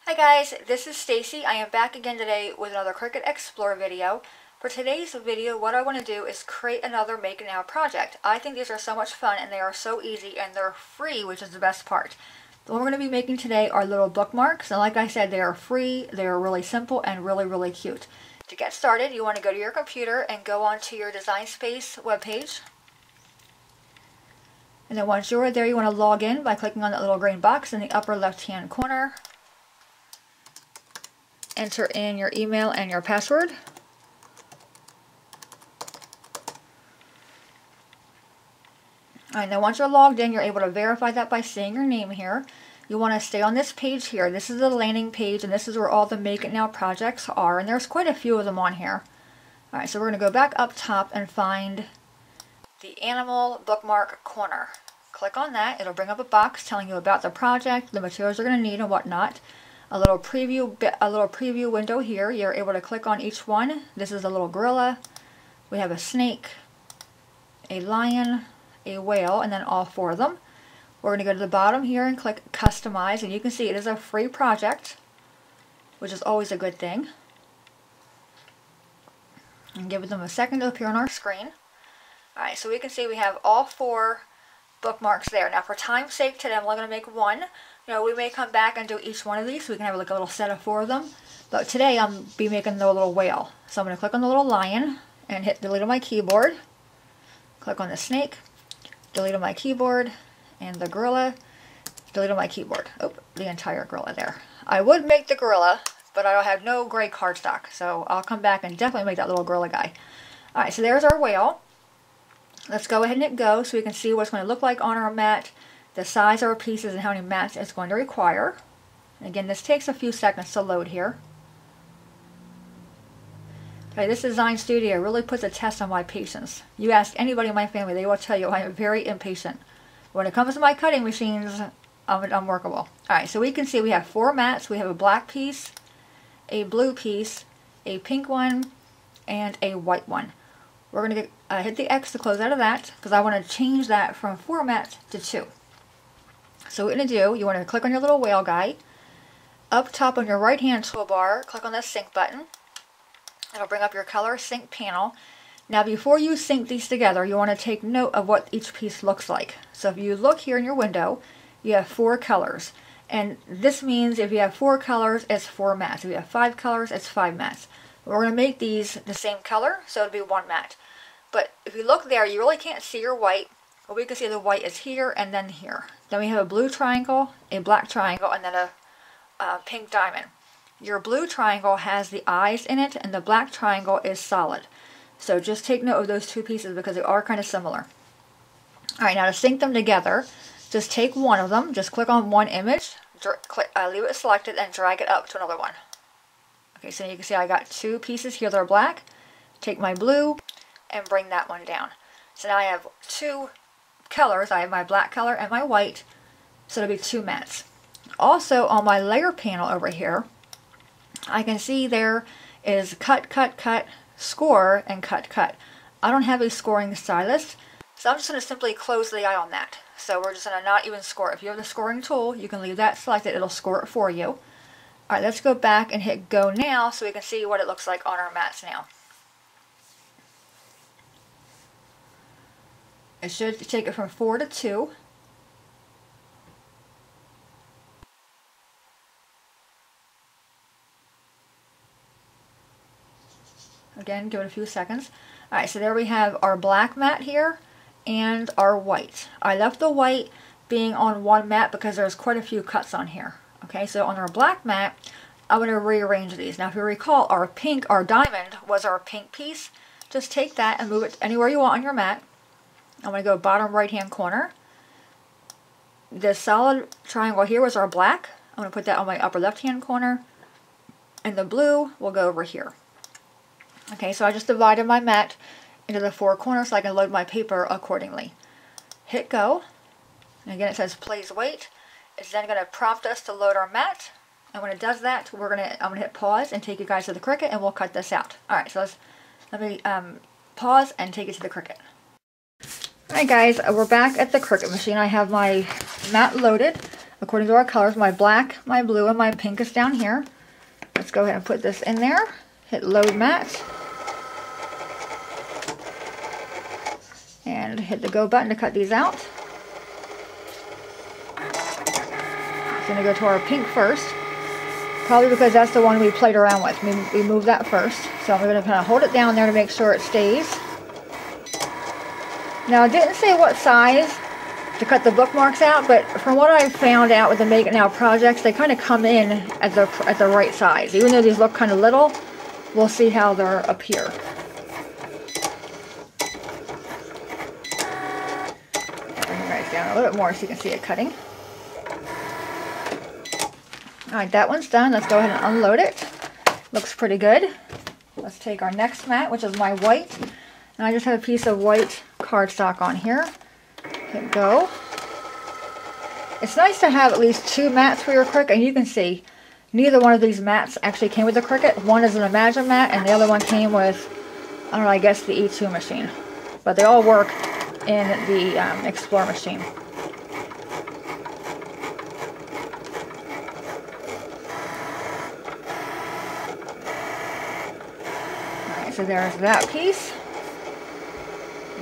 Hi guys, this is Stacy. I am back again today with another Cricut Explore video. For today's video, what I want to do is create another Make It Now project. I think these are so much fun and they are so easy and they're free, which is the best part. The one we're going to be making today are little bookmarks, and like I said, they are free, they are really simple and really cute. To get started, you want to go to your computer and go onto your Design Space webpage. And then once you're there, you want to log in by clicking on that little green box in the upper left-hand corner. Enter in your email and your password. Alright, now once you're logged in, you're able to verify that by saying your name here. You want to stay on this page here. This is the landing page, and this is where all the Make It Now projects are, and there's quite a few of them on here. Alright, so we're going to go back up top and find the Animal Bookmark Corner. Click on that. It'll bring up a box telling you about the project, the materials you're going to need, and whatnot. A little preview window here. You're able to click on each one. This is a little gorilla. We have a snake, a lion, a whale, and then all four of them. We're going to go to the bottom here and click Customize, and you can see it is a free project, which is always a good thing. And give them a second to appear on our screen. Alright, so we can see we have all four bookmarks there. Now for time's sake today I'm only going to make one. You know, we may come back and do each one of these so we can have like a little set of four of them. But today I'm be making the little whale. So I'm going to click on the little lion and hit delete on my keyboard. Click on the snake, delete on my keyboard, and the gorilla, delete on my keyboard. Oh, the entire gorilla there. I would make the gorilla, but I have no gray cardstock. So I'll come back and definitely make that little gorilla guy. Alright, so there's our whale. Let's go ahead and hit go so we can see what it's going to look like on our mat, the size of our pieces, and how many mats it's going to require. And again, this takes a few seconds to load here. Okay, this design studio really puts a test on my patience. You ask anybody in my family, they will tell you I am very impatient. When it comes to my cutting machines, I'm unworkable. Alright, so we can see we have four mats. We have a black piece, a blue piece, a pink one, and a white one. We're going to hit the X to close out of that because I want to change that from 4 mats to 2. So what you're going to do, you want to click on your little whale guy. Up top on your right hand toolbar, click on the sync button. It'll bring up your color sync panel. Now before you sync these together, you want to take note of what each piece looks like. So if you look here in your window, you have 4 colors. And this means if you have 4 colors, it's 4 mats. If you have 5 colors, it's 5 mats. We're going to make these the same color, so it'll be 1 mat. But if you look there, you really can't see your white. But we can see the white is here and then here. Then we have a blue triangle, a black triangle, and then a pink diamond. Your blue triangle has the eyes in it, and the black triangle is solid. So just take note of those 2 pieces because they are kind of similar. Alright, now to sync them together, just take one of them, just click on one image, leave it selected, and drag it up to another one. Okay, so you can see I got 2 pieces here that are black. Take my blue and bring that one down. So now I have 2 colors. I have my black color and my white, so it'll be 2 mats. Also on my layer panel over here, I can see there is cut, score, and cut. I don't have a scoring stylus, so I'm just going to simply close the eye on that. So we're just going to not even score. If you have the scoring tool, you can leave that selected. It'll score it for you. Alright, let's go back and hit go now so we can see what it looks like on our mats now. It should take it from 4 to 2. Again, give it a few seconds. Alright, so there we have our black mat here and our white. I left the white being on 1 mat because there's quite a few cuts on here. Okay, so on our black mat, I'm going to rearrange these. Now if you recall, our diamond was our pink piece. Just take that and move it anywhere you want on your mat. I'm going to go bottom right hand corner. This solid triangle here was our black. I'm going to put that on my upper left hand corner. And the blue will go over here. Okay, so I just divided my mat into the 4 corners so I can load my paper accordingly. Hit go. And again it says please wait. It's then going to prompt us to load our mat. And when it does that, I'm going to hit pause and take you guys to the Cricut and we'll cut this out. Alright, so let me pause and take it to the Cricut. Alright guys, we're back at the Cricut machine. I have my mat loaded. according to our colors. My black, my blue, and my pink is down here. Let's go ahead and put this in there. Hit load mat. And hit the go button to cut these out. I'm going to go to our pink first. Probably because that's the one we played around with. We moved that first. So I'm going to kind of hold it down there to make sure it stays. Now, it didn't say what size to cut the bookmarks out, but from what I found out with the Make It Now projects, they kind of come in at the right size. Even though these look kind of little, we'll see how they're up here. Bring it right down a little bit more so you can see it cutting. Alright, that one's done. Let's go ahead and unload it. Looks pretty good. Let's take our next mat, which is my white. And I just have a piece of white cardstock on here. Hit go. It's nice to have at least 2 mats for your Cricut, and you can see neither one of these mats actually came with the Cricut. One is an Imagine mat, and the other one came with, I don't know, I guess the E2 machine. But they all work in the Explore machine. Alright, so there's that piece.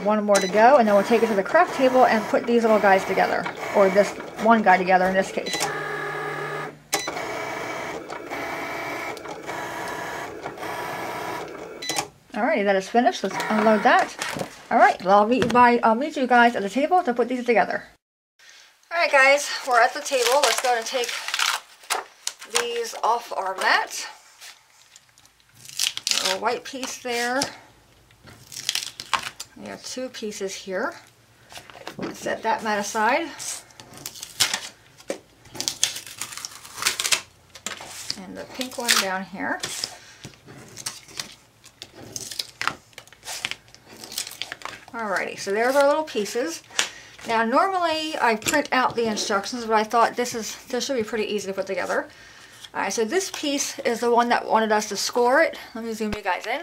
One more to go, and then we'll take it to the craft table and put these little guys together. Or this one guy together in this case. Alrighty, that is finished. Let's unload that. Alright, well, I'll meet you guys at the table to put these together. Alright guys, we're at the table. Let's go and take these off our mat. A little white piece there. We have 2 pieces here. Let's set that mat aside. And the pink one down here. Alrighty, so there's our little pieces. Now normally I print out the instructions, but I thought this should be pretty easy to put together. Alright, so this piece is the one that wanted us to score it. Let me zoom you guys in.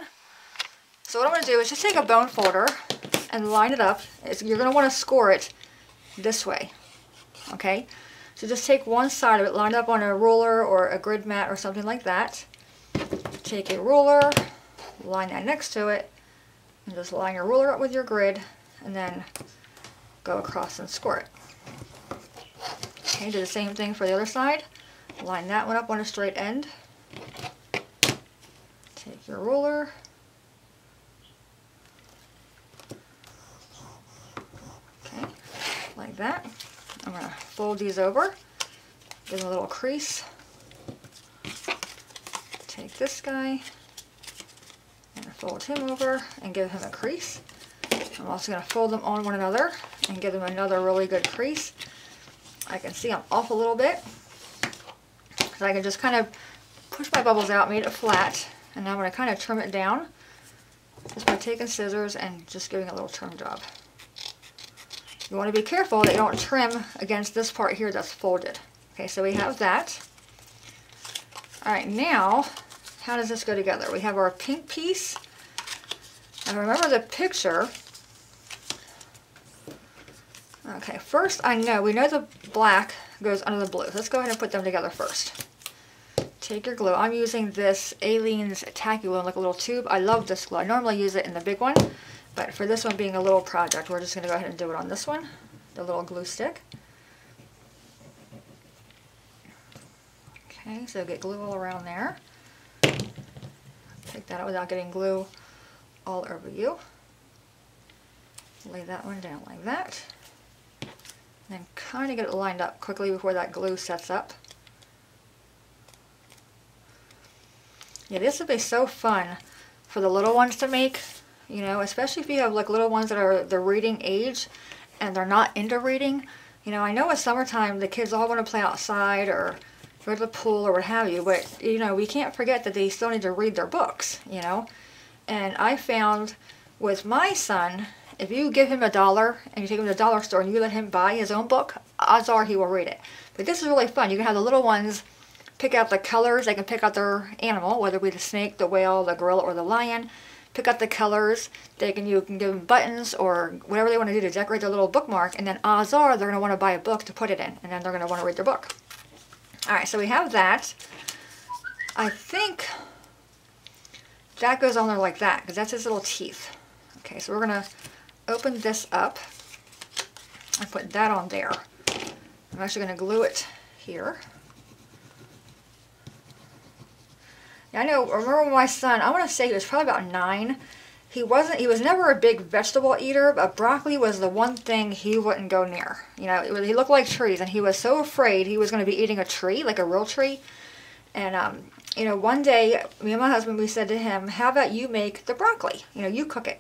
So what I'm going to do is just take a bone folder and line it up. You're going to want to score it this way. Okay? So just take one side of it, line it up on a ruler or a grid mat or something like that. Take a ruler, line that next to it, and just line your ruler up with your grid, and then go across and score it. Okay, do the same thing for the other side. Line that one up on a straight end. Take your ruler. Okay, like that. I'm going to fold these over, give them a little crease. Take this guy and fold him over and give him a crease. I'm also going to fold them on one another and give them another really good crease. I can see I'm off a little bit, so I can just kind of push my bubbles out, made it flat, and now I'm going to kind of trim it down just by taking scissors and just giving a little trim job. You want to be careful that you don't trim against this part here that's folded. Okay, so we have that. Alright, now, how does this go together? We have our pink piece. And remember the picture. Okay, first we know the black goes under the blue. Let's go ahead and put them together first. Take your glue. I'm using this Aleene's tacky glue in like a little tube. I love this glue. I normally use it in the big one. But for this one being a little project, we're just going to go ahead and do it on this one, the little glue stick. Okay, so get glue all around there. Take that out without getting glue all over you. Lay that one down like that. And then kind of get it lined up quickly before that glue sets up. Yeah, this would be so fun for the little ones to make. You know, especially if you have like little ones that are the reading age and they're not into reading. You know, I know it's summertime, the kids all want to play outside or go to the pool or what have you, but you know, we can't forget that they still need to read their books, you know. And I found with my son, if you give him $1 and you take him to the dollar store and you let him buy his own book, odds are he will read it. But this is really fun. You can have the little ones pick out the colors. They can pick out their animal, whether it be the snake, the whale, the gorilla, or the lion. pick out the colors. You can give them buttons or whatever they want to do to decorate their little bookmark, and then odds are they're going to want to buy a book to put it in, and then they're going to want to read their book. Alright, so we have that. I think that goes on there like that, because that's his little teeth. Okay, so we're going to open this up and put that on there. I'm actually going to glue it here. Now, I remember my son, I want to say he was probably about 9. He was never a big vegetable eater, but broccoli was the one thing he wouldn't go near. You know, he looked like trees, and he was so afraid he was going to be eating a tree, like a real tree. And, you know, one day, me and my husband, we said to him, how about you make the broccoli? You know, you cook it.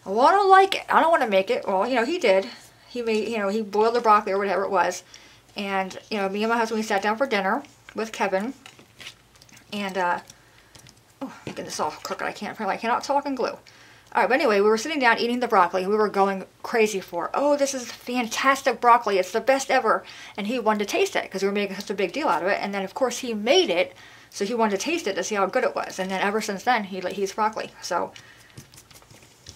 Well, I don't like it. I don't want to make it. Well, you know, he did. He made, you know, he boiled the broccoli or whatever it was. And, you know, me and my husband, we sat down for dinner with Kevin. And, oh, I'm getting this all crooked. I cannot talk and glue. Alright, but anyway, we were sitting down eating the broccoli. We were going crazy for, oh, this is fantastic broccoli. It's the best ever. And he wanted to taste it because we were making such a big deal out of it. And then, of course, he made it. So he wanted to taste it to see how good it was. And then ever since then, he eats broccoli. So,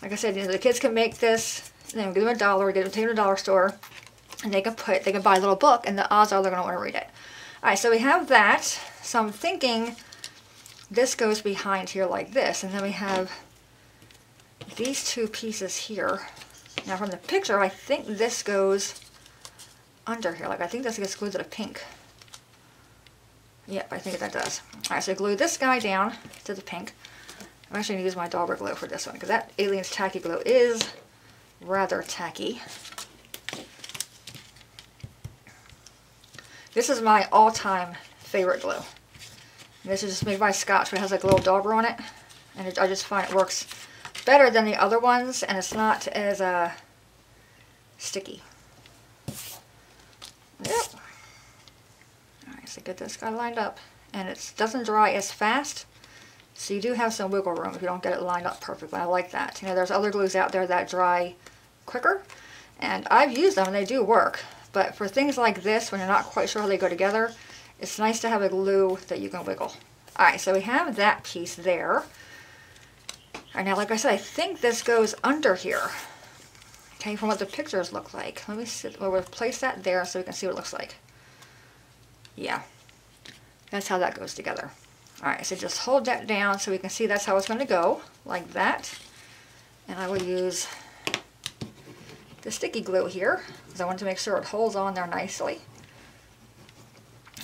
like I said, you know, the kids can make this. You know, give them $1, take them to the dollar store. And they can buy a little book. And the odds are they're going to want to read it. Alright, so we have that. So I'm thinking this goes behind here like this. And then we have these two pieces here. Now from the picture, I think this goes under here. Like I think this gets glued to the pink. Yep, I think that does. Alright, so glue this guy down to the pink. I'm actually going to use my Dauber glue for this one because that Alien's tacky glue is rather tacky. This is my all-time favorite glue. This is just made by Scotch, but it has like a little dauber on it. And I just find it works better than the other ones, and it's not as sticky. Yep. Alright, so get this guy lined up. And it doesn't dry as fast, so you do have some wiggle room if you don't get it lined up perfectly. I like that. You know, there's other glues out there that dry quicker, and I've used them and they do work. But for things like this, when you're not quite sure how they go together, it's nice to have a glue that you can wiggle. Alright, so we have that piece there. Alright, now like I said, I think this goes under here. Okay, from what the pictures look like. Let me see, we'll place that there so we can see what it looks like. Yeah, that's how that goes together. Alright, so just hold that down so we can see that's how it's going to go, like that. And I will use the sticky glue here, because I want to make sure it holds on there nicely.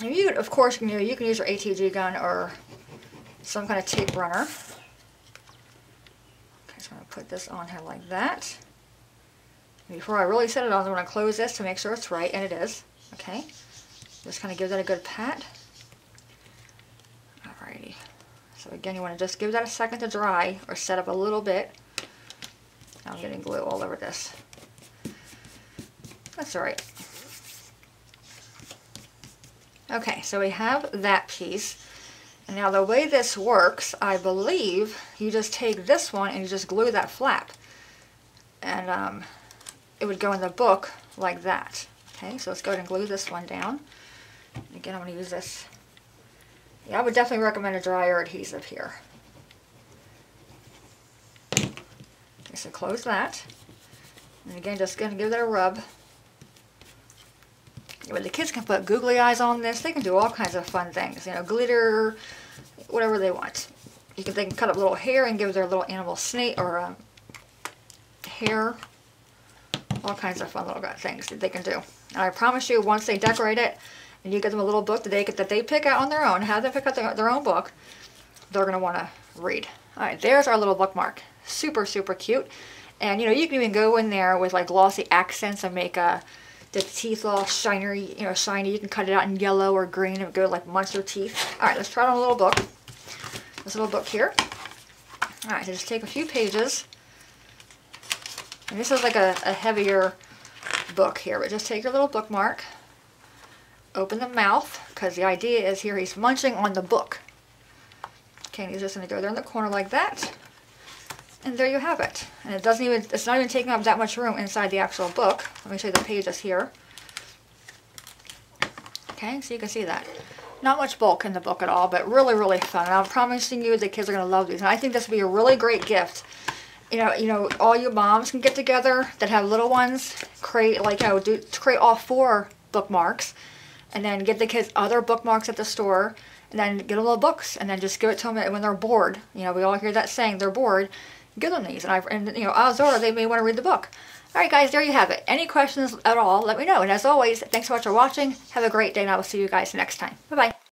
And you, of course, you can use your ATG gun or some kind of tape runner. Okay, so I'm going to put this on here like that. And before I really set it on, I'm going to close this to make sure it's right, and it is. Okay, just kind of give that a good pat. Alrighty. So again, you want to just give that a second to dry, or set up a little bit. I'm getting glue all over this. That's alright. Okay, so we have that piece. And now the way this works, I believe you just take this one and you just glue that flap. And it would go in the book like that. Okay, so let's go ahead and glue this one down. And again, I'm going to use this. Yeah, I would definitely recommend a drier adhesive here. Okay, so close that. And again, just going to give that a rub. But the kids can put googly eyes on this. They can do all kinds of fun things. You know, glitter, whatever they want. They can cut up little hair and give their little animal snake or hair. All kinds of fun little things that they can do. And I promise you, once they decorate it, and you get them a little book that they pick out on their own, have them pick out their own book, they're going to want to read. Alright, there's our little bookmark. Super, super cute. And, you know, you can even go in there with, like, glossy accents and make the teeth all shiny, shiny. You can cut it out in yellow or green and go like monster teeth. Alright, let's try it on a little book. This little book here. Alright, so just take a few pages. And this is like a heavier book here, but just take your little bookmark. Open the mouth, because the idea is here he's munching on the book. Okay, and he's just going to go there in the corner like that. And there you have it. And it's not even taking up that much room inside the actual book. Let me show you the pages here. Okay, so you can see that. Not much bulk in the book at all, but really, really fun. And I'm promising you the kids are going to love these. And I think this would be a really great gift. You know, all you moms can get together that have little ones, create, like, you know, create all 4 bookmarks, and then get the kids other bookmarks at the store, and then get them little books, and then just give it to them when they're bored. You know, we all hear that saying, they're bored. Give them these, and you know, odds are they may want to read the book. All right, guys, there you have it. Any questions at all, let me know. And as always, thanks so much for watching. Have a great day, and I will see you guys next time. Bye-bye.